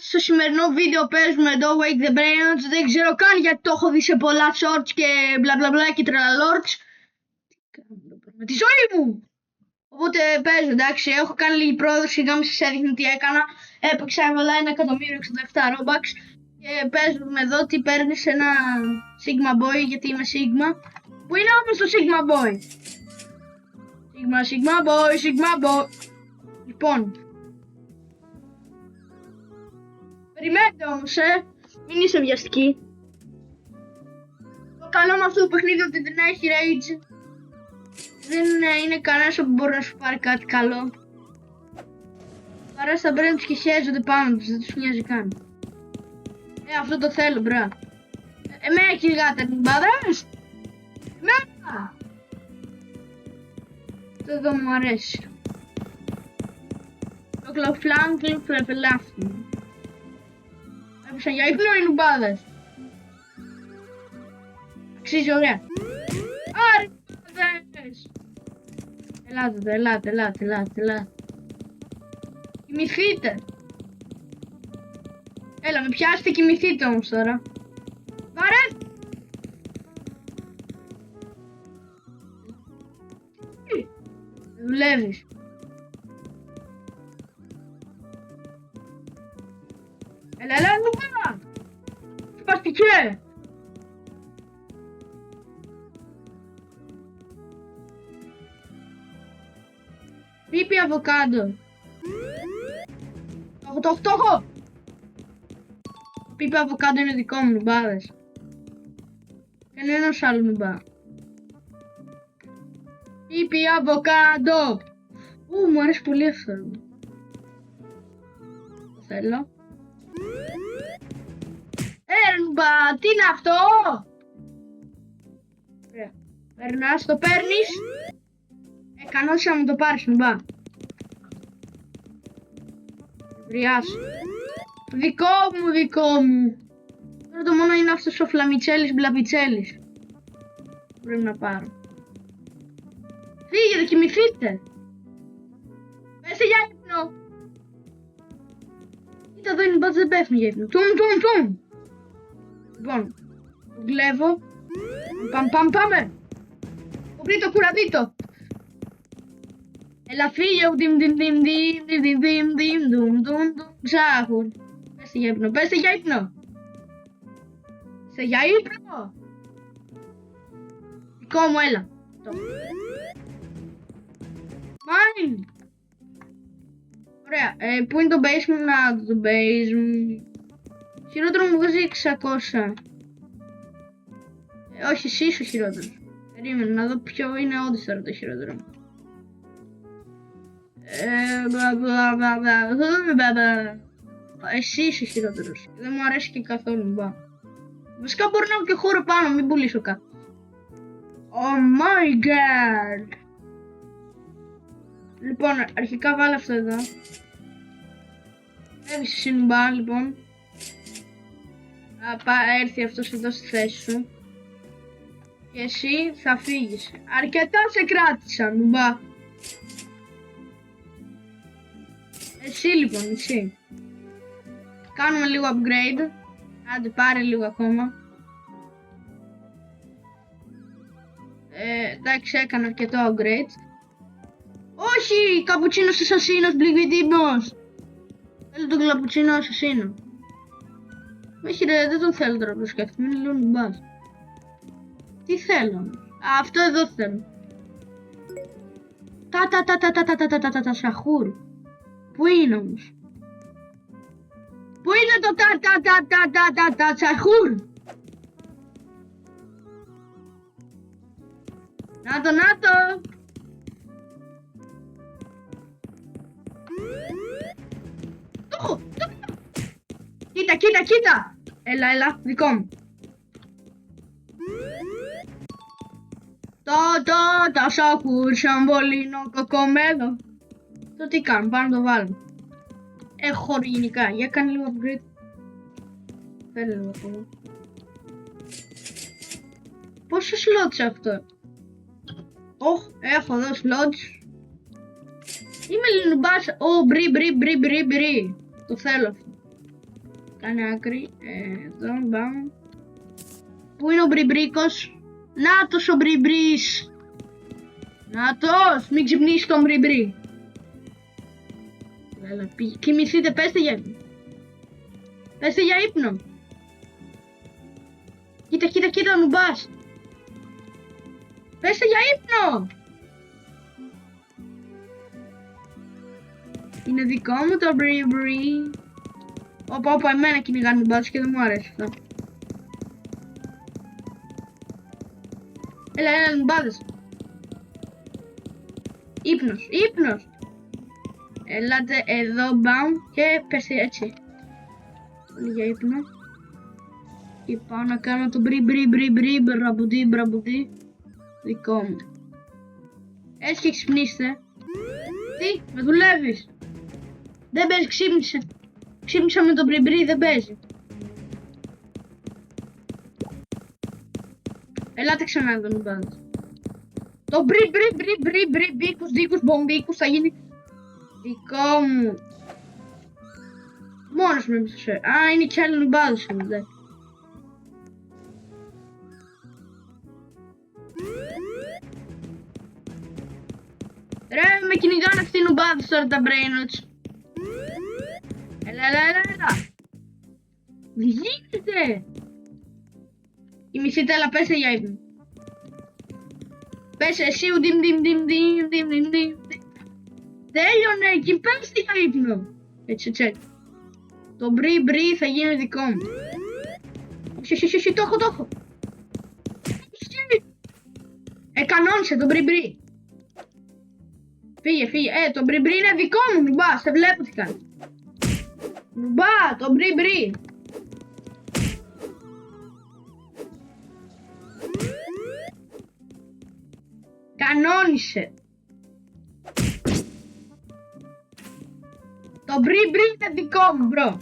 Στο σημερινό βίντεο παίζουμε εδώ Wake the Brains. Δεν ξέρω καν γιατί το έχω δει σε πολλά shorts και μπλα μπλα μπλα και τρελαλόρτς. Με τη ζωή μου! Οπότε παίζω, εντάξει, έχω κάνει λίγη πρόοδο, σιγά μην σας έδειχνε τι έκανα. Έπαιξα, έβαλα 1.067 Robux και παίζουμε εδώ τι παίρνεις ένα Sigma Boy, γιατί είμαι Sigma. Πού είναι όμως το Sigma Boy? Sigma Boy, Sigma Boy. Λοιπόν, περιμένετε όμως, μην είσαι βιαστικοί. Το καλό με αυτό το παιχνίδι ότι δεν έχει rage. Δεν είναι κανένας που μπορεί να σου πάρει κάτι καλό. Παρά στα brains και χέζονται πάνω τους, δεν τους νοιάζει καν. Αυτό το θέλω, μπρα. Εμένα κυνηγάτε, μην μπαδρές. Εμένα. Αυτό εδώ μου αρέσει. Το κλοφλάνκλ φλεφελάφτι. Έπεσαν για ύπνο οι νουμπάδες. Αξίζει ωραία. Άρη νουμπάδες. Ελάτε. Κοιμηθείτε. Έλα, με πιάσετε, κοιμηθείτε όμως τώρα. Βαρέθ. Δουλεύεις. Έλα, νουμπά. Σπαστικέ. Πίπι αβοκάντο. Το έχω. Πίπι αβοκάντο είναι δικό μου, νουμπάδες. Κανένας άλλο νουμπά. Πίπι αβοκάντο. Μου αρέσει πολύ αυτό. Το θέλω. Νουμπά, τι είναι αυτό? Ωραία. Περνάς, το παίρνεις. Κανόνισα να μου το πάρεις, νουμπά. Βριάσου. Δικό μου. Τώρα το μόνο είναι αυτός ο φλαμιτσέλης μπλαπιτσέλης. Πρέπει να πάρω. Φύγετε, κοιμηθείτε. Πέστε για ύπνο. Κοίτα εδώ είναι μπάτς, δεν πέφτουν για ύπνο. Τουμ. Λοιπόν, γλεύω. Πάμε. Κουπρίτο, κουραδίτο. Έλα φύγε, ξάχουν. Πέστε για ύπνο. Δικό μου, έλα. Μάιν. Ωραία, πού είναι το base μου? Να το base μου. Χειρότερο μου βγάζει 600. Όχι, εσύ είσαι ο χειρότερος. Περίμενε να δω ποιο είναι όντως τώρα το χειρότερο. Εσύ είσαι χειρότερος. Δεν μου αρέσει και καθόλου, μπα. Βασικά μπορεί να έχω και χώρο πάνω, μην πουλήσω κάτι. Oh my god. Λοιπόν, αρχικά βάλε αυτό εδώ. Έβησε συμπά, λοιπόν. Θα έρθει αυτός εδώ στη θέση σου. Και εσύ θα φύγεις. Αρκετά σε κράτησαν, μπα. Εσύ λοιπόν, εσύ. Κάνουμε λίγο upgrade. Άντε πάρε λίγο ακόμα. Εντάξει, έκανα αρκετό upgrade. Όχι! Καπουτσίνος ασασίνος, μπλιγβιτίμος. Θέλω τον καπουτσίνο ασασίνο. Όχι ρε, δεν τον θέλω τώρα που σκέφτομαι, είναι λίγο νουμπάς. Τι θέλω? Αυτό εδώ θέλω. Τα σαχούρ. Πού είναι όμως? Πού είναι το τα σαχούρ? Να το. Κοίτα. Έλα, δικό μου. Τα σακούρ σαν βολίνο κοκομέλο. Το τι κάνω, πάμε να το βάλουμε. Έχω γενικά, για κάνει λίγο upgrade. Φέρε λίγο ακόμα. Πόσο slots αυτό? Έχω εδώ slots. Είμαι λινουμπάς. Μπρι. Το θέλω αυτό. Κάνε άκρη. Εδώ, μπαμ. Πού είναι ο Μπριμπρίκος? Νάτος ο Μπριμπρής. Νάτος, μην ξυπνήσει τον Μπριμπρί. Κοιμηθείτε, πέστε για ύπνο. Πέστε για ύπνο. Κοίτα, νουμπάς. Πέστε για ύπνο. Είναι δικό μου το Μπριμπρί. Όπα, εμένα κυνηγάνε νουμπάς και δεν μου αρέσει αυτό. Έλα, νουμπάδες. Ύπνος. Ελάτε εδώ, μπαμ, και πέστε έτσι. Όλοι για ύπνο. Και πάω να κάνω το μπρι, μπραμπουδί. Δικό μου. Έτσι και ξυπνήστε. Τι, με δουλεύεις? Δεν παίζει, ξύπνησε. Ξύπνησα με το μπρι, δεν παίζει. Ελάτε ξανά εδώ, νουμπάδες. Το μπρι, δίκους, μπομπίκους θα γίνει δικό μου. Μόνος με μισό. Α, είναι κι άλλοι νουμπάδες εδώ. Ρε, με κυνηγάνε αυτοί οι νουμπάδες τώρα τα brainots. Έλα. Βγείτε. Κοιμηθείτε, έλα, πέστε για ύπνο. Πέσε εσύ, ουντιμ. Τέλειωνε εκεί, πέστε για ύπνο. Έτσι. Το μπρι θα γίνει δικό μου. Όχι, το έχω. Κανόνισε το μπρι. Φύγε. Το μπρι είναι δικό μου, νουμπά, σε βλέπω τι κάνει. Νουμπά, το μπρι. Κανόνισε. Το μπρι είναι δικό μου, μπρο.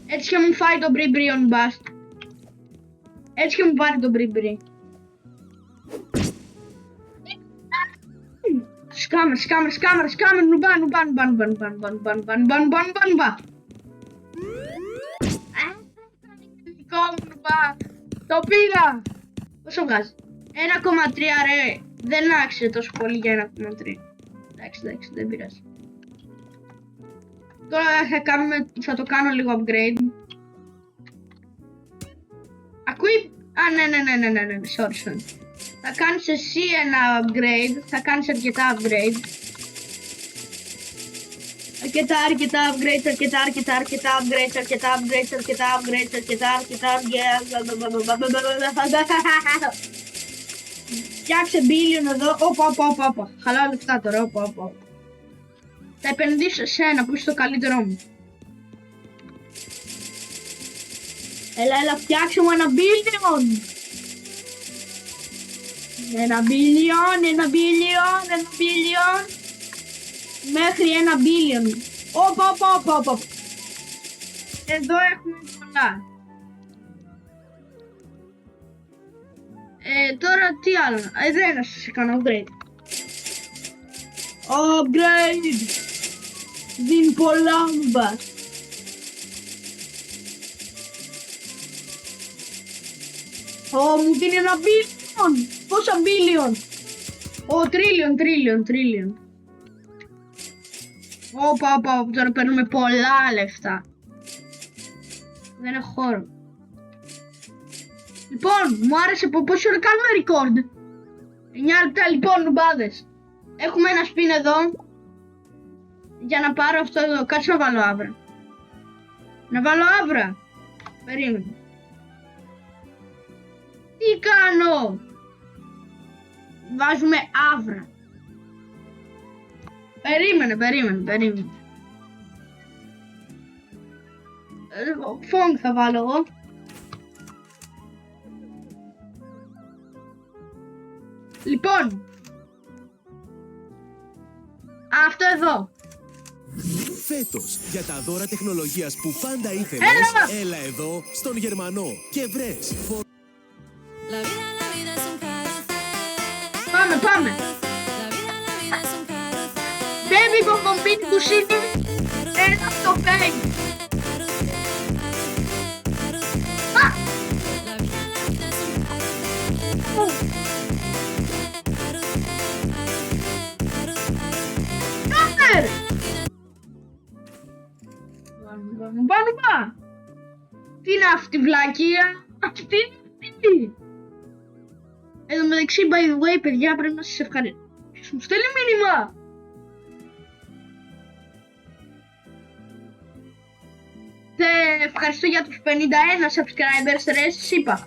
Έτσι και μου φάει το μπρι ο νουμπάς. Έτσι και μου πάρει το μπρι. Σκάμερ, νουμπά. Δικό μου, νουμπά. Το πήρα. Πόσο βγάζει? 1,3 ρε. Δεν άξιζε τόσο πολύ για 1,3. Εντάξει, δεν πειράζει. Τώρα θα το κάνω λίγο upgrade. Ακούει... ναι, sorry. Θα κάνεις εσύ ένα upgrade, θα κάνεις αρκετά upgrade. Αρκετά upgrades. Φτιάξε billion εδώ, όπα. Χαλάω λεφτά τώρα, όπα. Θα επενδύσω σε σένα που είσαι το καλύτερό μου. Έλα, φτιάξε μου ένα billion. Ένα billion. Μέχρι ένα billion. Όπα. Εδώ έχουμε πολλά. Τώρα τι άλλο? Εδώ να σας κάνω upgrade. Δίνει πολλά νουμπά. Μου δίνει ένα billion. Πόσα billion? Trillion. Όπα, τώρα παίρνουμε πολλά λεφτά. Δεν έχω χώρο. Λοιπόν, μου άρεσε πόση ώρα κάνουμε record. 9 λεπτά λοιπόν, νουμπάδες. Έχουμε ένα spin εδώ. Για να πάρω αυτό εδώ. Κάτσε να βάλω άβρα. Περίμενε. Τι κάνω? Βάζουμε άβρα. Περίμενε. Φόγκ θα βάλω εγώ. Λοιπόν, αυτό εδώ. Φέτος, για τα δώρα τεχνολογίας που πάντα ήθελες, έλα εδώ στον Γερμανό και βρες. Πάμε. Baby μπομπομбίνι που είναι ένα στο πέγι. Πάμε. Τι είναι αυτή η βλακεία? Αυτή είναι τι? Εδώ μεταξύ, by the way, παιδιά, πρέπει να σας ευχαριστήσω. Ποιος μου στέλνει μήνυμα? Ευχαριστώ για τους 51 subscribers, ρε, σας είπα.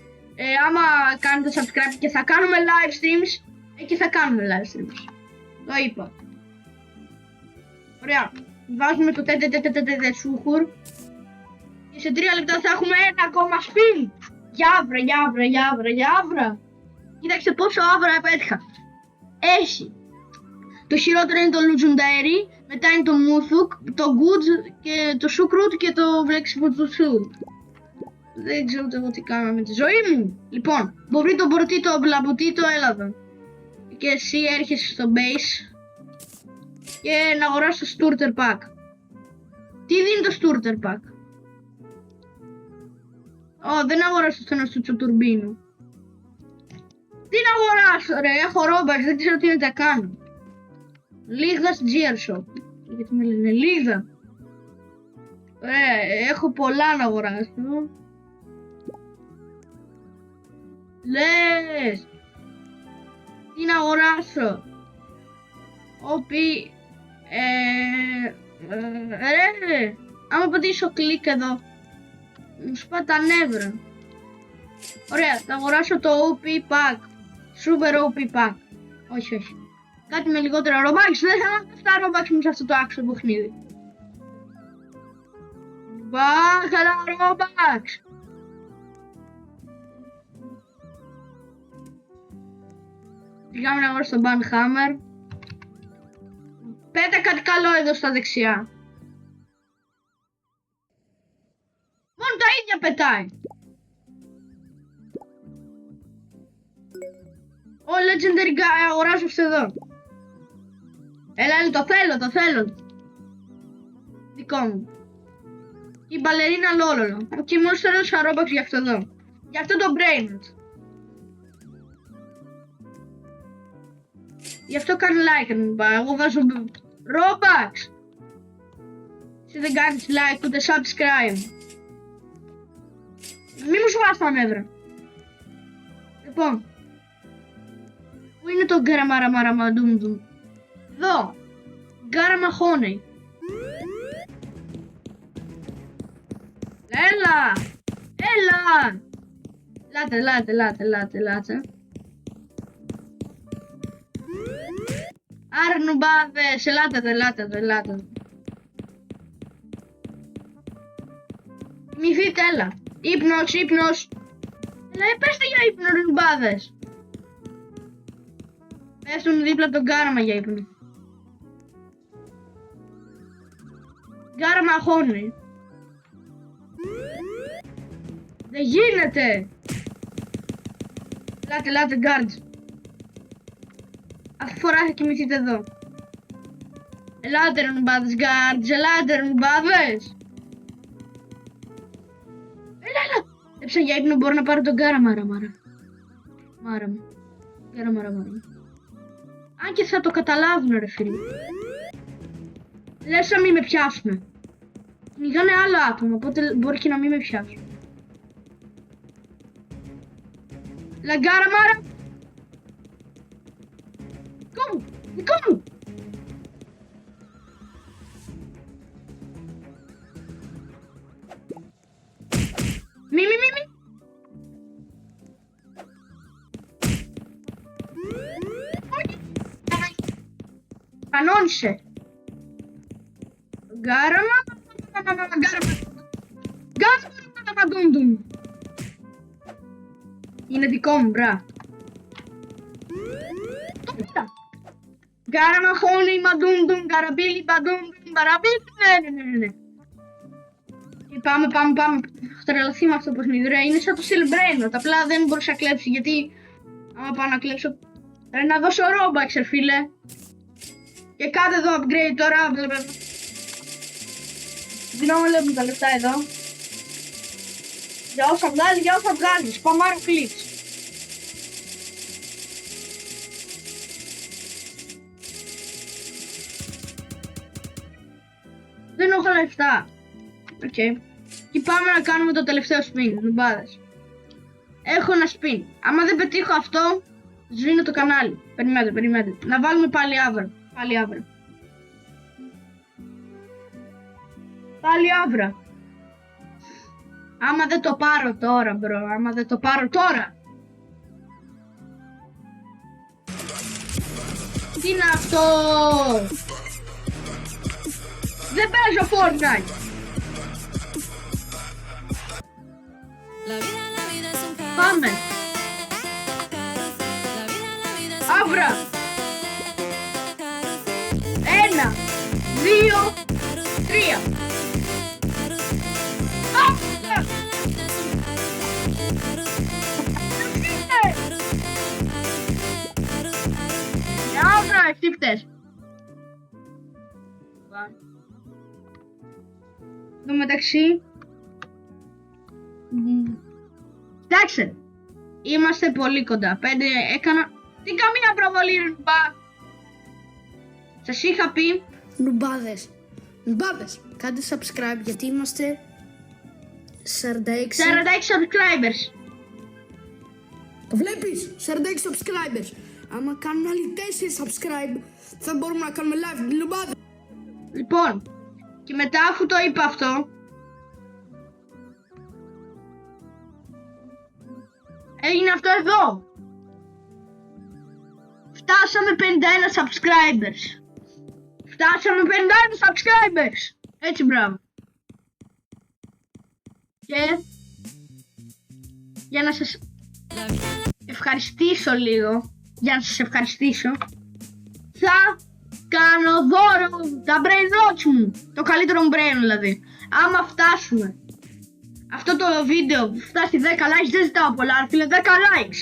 Άμα κάνετε subscribe και θα κάνουμε live streams, εκεί θα κάνουμε live streams. Το είπα. Ωραία. Βάζουμε το τε σούχουρ. Και σε 3 λεπτά θα έχουμε ένα ακόμα σπιν. Γιάβρα. Κοίταξε πόσο άβρα επέτυχα. Έχει. Το χειρότερο είναι το Legendary, μετά είναι το Muthuk, το Good και το Sukrut και το Flexible to Shoot. Δεν ξέρω εγώ τι κάνω με τη ζωή μου. Λοιπόν, Μπομπρίτο, Μπορτίτο, Μπλαμπουτίτο, έλα εδώ. Και εσύ έρχεσαι στο base και να αγοράσω το Starter Pack. Τι δίνει το Starter Pack? Δεν αγοράσω στον αστούτσο τουρμπίνου. Τι να αγοράσω ρε, έχω Robux, δεν ξέρω τι να τα κάνω. Λίγα στο Gearshop. Γιατί με λένε λίγα. Έχω πολλά να αγοράσω. Λες. Τι να αγοράσω? Όπι. Ρε. Άμα πατήσω κλικ εδώ, μου σπά τα νεύρα. Ωραία, θα αγοράσω το OP Pack. Super OP Pack. Όχι. Κάτι με λιγότερα Robux. Δεν θα έχω αυτά Robux μου σε αυτό το άξιο παιχνίδι. Μπάχαλα Robux. Πήγαμε να αγοράσω το Banhammer. Πέτα κάτι καλό εδώ στα δεξιά. Μόνο τα ίδια πετάει. Ο Legendary αγοράζω αυτό εδώ. Έλα, το θέλω. Δικό μου. Η μπαλερίνα Λόλολο. Και μόλις θέλω Robux για αυτό εδώ. Για αυτό το Brainrot. Γι' αυτό κάνω like αν μην πάει. Εγώ βάζω Robux. Εσύ δεν κάνεις like ούτε subscribe. Μη μου σβάς τα νεύρα. Λοιπόν. Πού είναι το γκαραμαραμαραμαντούμντουμ? Εδώ. Γκάραμα χόνεϊ. Έλα. Λάτε. Άρα νουμπάδες, ελάτε. Μυθείτε, έλα. Ύπνος. Έλα, πέστε για ύπνο, ρε νουμπάδες. Πέστον δίπλα από τον γκάραμα για ύπνο. Γκάραμα χώνει. Δεν γίνεται. Ελάτε, guards. Αυτή φορά θα κοιμηθείτε εδώ. Ελάτε ρε νουμπάδες, guards, Έλα. Έψα για ύπνο, μπορώ να πάρω τον γκάραμα, Μάρα μου. Γκάραμα. Αν και θα το καταλάβουν ρε φίλοι. Λες να μην με πιάσουνε. Κυνηγάνε άλλο άτομο, οπότε μπορεί και να μην με πιάσουν. Λαγκάρα μάρα. Δικό μου. Μη. Κανόνισε. Γκάραμα. Είναι δικό μου, μπρα. Το πήρα. Γκάραμα χώνει μαντούντουμ, καραμπίλι, μπαντούντουμ, μπαραμπίλι. Ναι. Και πάμε. Έχω τρελαθεί με αυτό το παιχνίδι, ρε. Είναι σαν το Silbrainrot, απλά δεν μπορούσα να κλέψει, γιατί άμα πάω να κλέψω, πρέπει να δώσω Robux, φίλε. Και κάντε εδώ upgrade τώρα, βλέπετε. Δίνω τα λεφτά εδώ. Για όσα βγάζεις, σπαμάρω κλικς. Δεν έχω λεφτά. Οκ. Και πάμε να κάνουμε το τελευταίο spin, νουμπάδες. Έχω ένα spin. Άμα δεν πετύχω αυτό, σβήνω το κανάλι. Περιμένετε. Να βάλουμε πάλι αύριο. Πάλι αύριο. Άμα δεν το πάρω τώρα, Τι είναι αυτό? Δεν παίζω Fortnite. Πάμε. Αύρα. 1, 2, 3. Αύρα, εσύ φταίς. Εν τω μεταξύ, κοιτάξτε, είμαστε πολύ κοντά. 5 έκανα. Τι καμία προβολή, ρουμπά. Σας είχα πει. Νουμπάδες, κάντε subscribe γιατί είμαστε 46 subscribers. Το βλέπεις, 46 subscribers. Άμα κάνουν άλλοι 4 subscribe θα μπορούμε να κάνουμε live την Νουμπάδες. Λοιπόν, και μετά αφού το είπα αυτό, έγινε αυτό εδώ. Φτάσαμε 51 subscribers. Έτσι, μπράβο. Και για να σας ευχαριστήσω λίγο, θα κάνω δώρο τα brain rots μου. Το καλύτερο μου brain δηλαδή. Άμα φτάσουμε αυτό το βίντεο φτάσει 10 likes, δεν ζητάω πολλά, φίλε, 10 likes.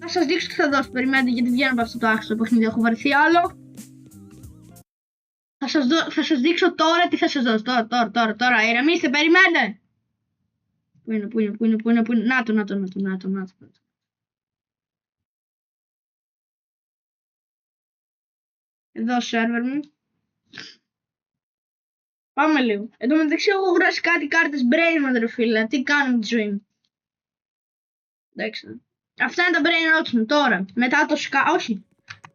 Θα σας δείξω τι θα δώσω, περιμένετε γιατί βγαίνω από αυτό το άξιο το παιχνίδι, έχω βαρεθεί άλλο. Θα σας δείξω τώρα τι θα σας δώσω, τώρα, ηρεμήστε, περιμένετε. Πού είναι, να το. Εδώ σερβερ μου. Πάμε λίγο. Εν τω μεταξύ έχω γράψει κάτι κάρτες brain ρε φίλε. Τι κάνω με τη ζωή μου. Εντάξει. Αυτά είναι τα brain rots μου τώρα. Μετά το όχι.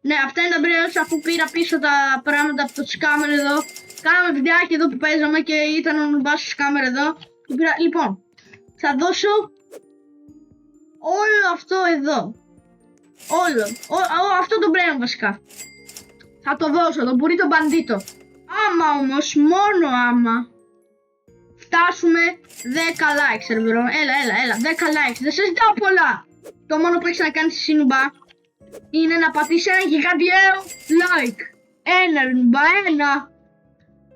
Ναι, αυτά είναι τα brain rots αφού πήρα πίσω τα πράγματα από το scammer εδώ. Κάναμε βιντεάκι εδώ που παίζαμε και ήταν ο νουμπάς στο scammer εδώ. Λοιπόν, θα δώσω όλο αυτό εδώ. Αυτό το brain βασικά. Θα το δώσω, το μπουρί το μπαντίτο. Άμα όμως, μόνο άμα φτάσουμε 10 likes, έλα, 10 likes, δεν σας ζητάω πολλά. Το μόνο που έχεις να κάνεις εσύ νουμπά είναι να πατήσεις ένα γιγαντιαίο like. Ένα νουμπά, ένα.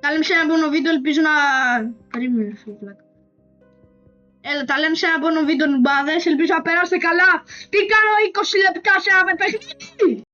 Τα λέμε σε ένα επόμενο βίντεο, ελπίζω να... Περίμενε αυτό το πλάκα. Έλα, τα λέμε σε ένα επόμενο βίντεο νουμπάδες, ελπίζω να περάσετε καλά. Τι κάνω 20 λεπτά σε ένα παιχνίδι.